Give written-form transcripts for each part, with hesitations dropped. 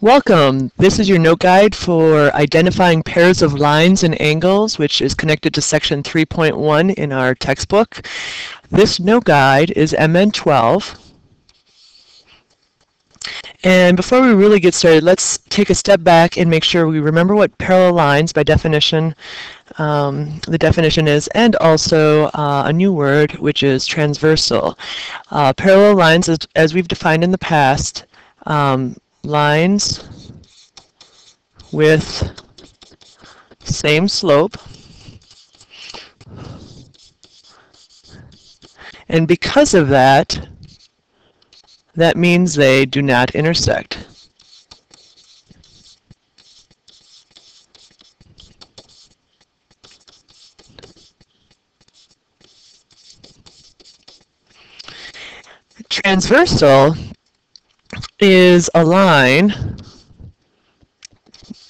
Welcome. This is your note guide for identifying pairs of lines and angles, which is connected to section 3.1 in our textbook. This note guide is MN12. And before we really get started, let's take a step back and make sure we remember what parallel lines by definition, the definition is, and also a new word, which is transversal. Parallel lines, as we've defined in the past, lines with same slope, and because of that, that means they do not intersect. Transversal is a line,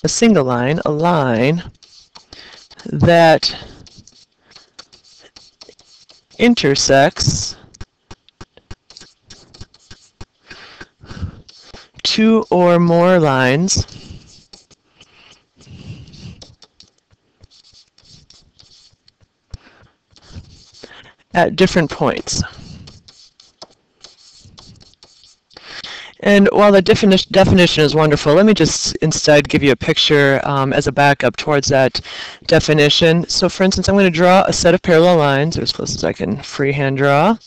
a single line, a line that intersects two or more lines at different points. And while the definition is wonderful, let me just instead give you a picture as a backup towards that definition. So for instance, I'm going to draw a set of parallel lines, or as close as I can freehand draw.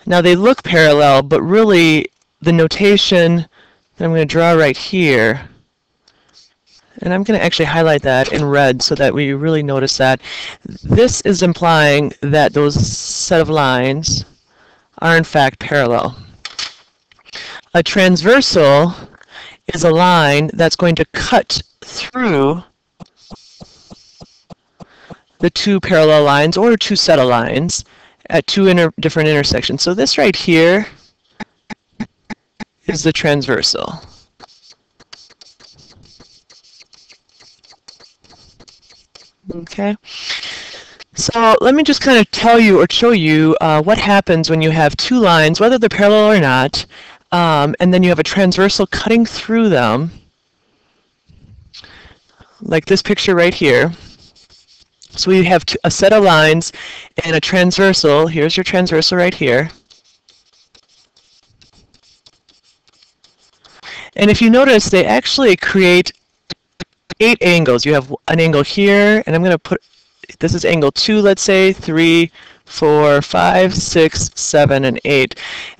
Now they look parallel, but really the notation that I'm going to draw right here, and I'm going to actually highlight that in red so that we really notice that, this is implying that those set of lines are in fact parallel. A transversal is a line that's going to cut through the two parallel lines or two set of lines at two different intersections. So this right here is the transversal. Okay. So let me just kind of tell you or show you what happens when you have two lines, whether they're parallel or not, and then you have a transversal cutting through them, like this picture right here. So we have a set of lines and a transversal. Here's your transversal right here. And if you notice, they actually create 8 angles. You have an angle here, and I'm going to put, this is angle 2, let's say, 3, 4, 5, 6, 7, and 8.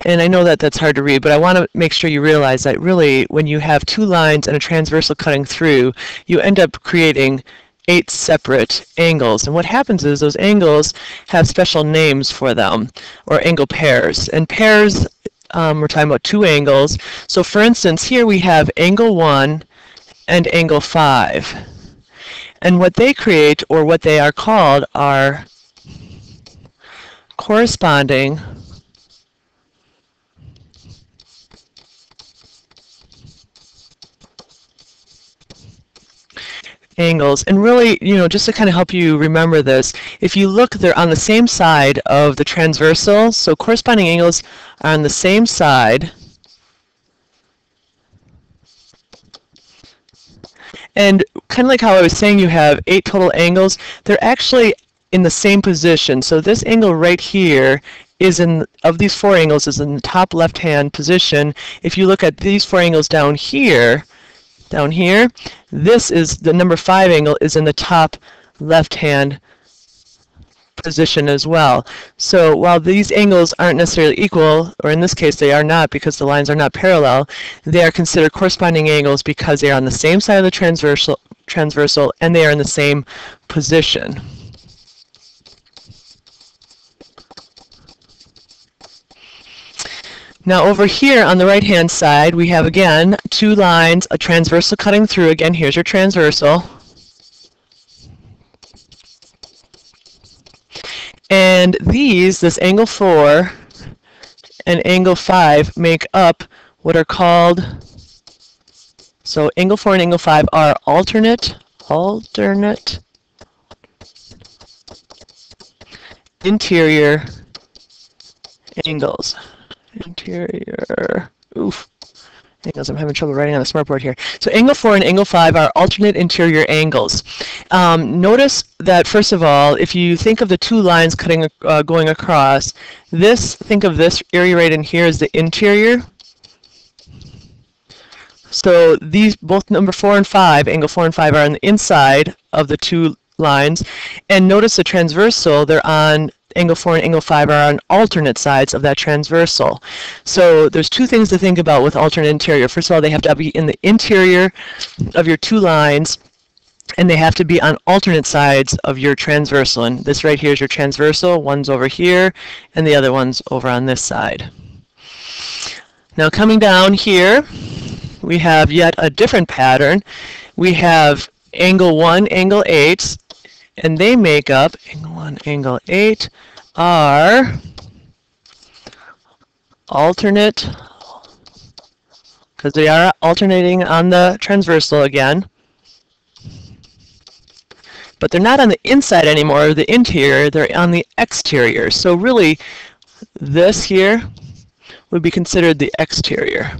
And I know that that's hard to read, but I want to make sure you realize that really when you have two lines and a transversal cutting through, you end up creating 8 separate angles. And what happens is those angles have special names for them, or angle pairs. And pairs, we're talking about two angles. So for instance, here we have angle 1 and angle 5. And what they create, or what they are called, are corresponding angles. And really, you know, just to kind of help you remember this, if you look, they're on the same side of the transversal, so corresponding angles are on the same side. And kind of like how I was saying you have 8 total angles, they're actually in the same position. So this angle right here is of these 4 angles, is in the top left-hand position. If you look at these 4 angles down here, this is the number 5 angle is in the top left-hand position as well. So while these angles aren't necessarily equal, or in this case they are not because the lines are not parallel, they are considered corresponding angles because they are on the same side of the transversal and they are in the same position. Now over here on the right hand side we have again two lines, a transversal cutting through. Again, here's your transversal. And this angle 4 and angle 5 make up what are called, so angle 4 and angle 5 are alternate interior angles. angles. I'm having trouble writing on the smartboard here. So angle 4 and angle 5 are alternate interior angles. Notice that, first of all, if you think of the two lines cutting, going across, think of this area right in here as the interior. So these, both number 4 and 5, angle 4 and 5, are on the inside of the two lines. And notice the transversal, they're on angle 4 and angle 5 are on alternate sides of that transversal. So there's two things to think about with alternate interior. First of all, they have to be in the interior of your two lines, and they have to be on alternate sides of your transversal. And this right here is your transversal. One's over here, and the other one's over on this side. Now coming down here, we have yet a different pattern. We have angle 1, angle 8, and they make up, angle 1, angle 8, are alternate, because they are alternating on the transversal again. But they're not on the inside anymore, the interior, they're on the exterior. So really, this here would be considered the exterior.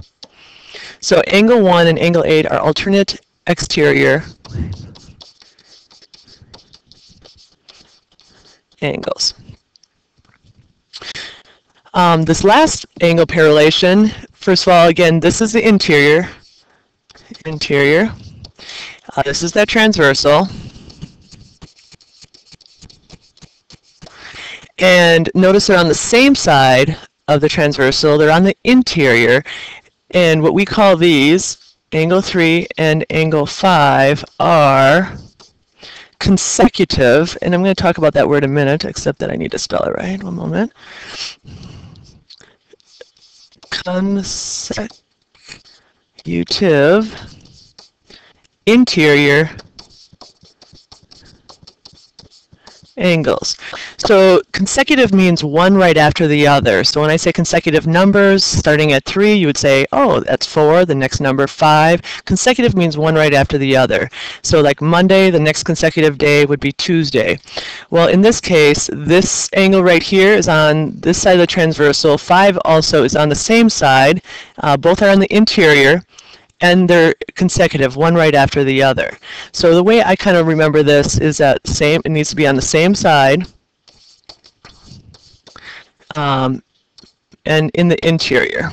So angle 1 and angle 8 are alternate exterior angles. This last angle pair relation, first of all, again, this is the interior. This is that transversal. And notice they're on the same side of the transversal. They're on the interior. And what we call these, angle 3 and angle 5, are consecutive. And I'm going to talk about that word in a minute, except that I need to spell it right. One moment. Consecutive interior angles. So consecutive means one right after the other. So when I say consecutive numbers, starting at 3, you would say, oh, that's 4, the next number 5. Consecutive means one right after the other. So like Monday, the next consecutive day would be Tuesday. Well, in this case, this angle right here is on this side of the transversal. 5 also is on the same side. Both are on the interior. And they're consecutive, one right after the other. So the way I kind of remember this is that it needs to be on the same side and in the interior.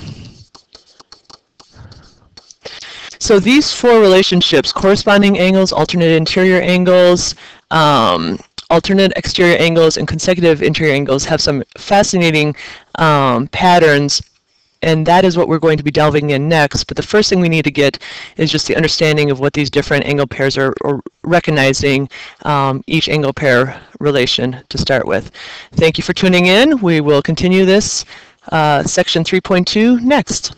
So these four relationships, corresponding angles, alternate interior angles, alternate exterior angles, and consecutive interior angles, have some fascinating patterns. And that is what we're going to be delving in next. But the first thing we need to get is just the understanding of what these different angle pairs are, or recognizing each angle pair relation to start with. Thank you for tuning in. We will continue this section 3.2 next.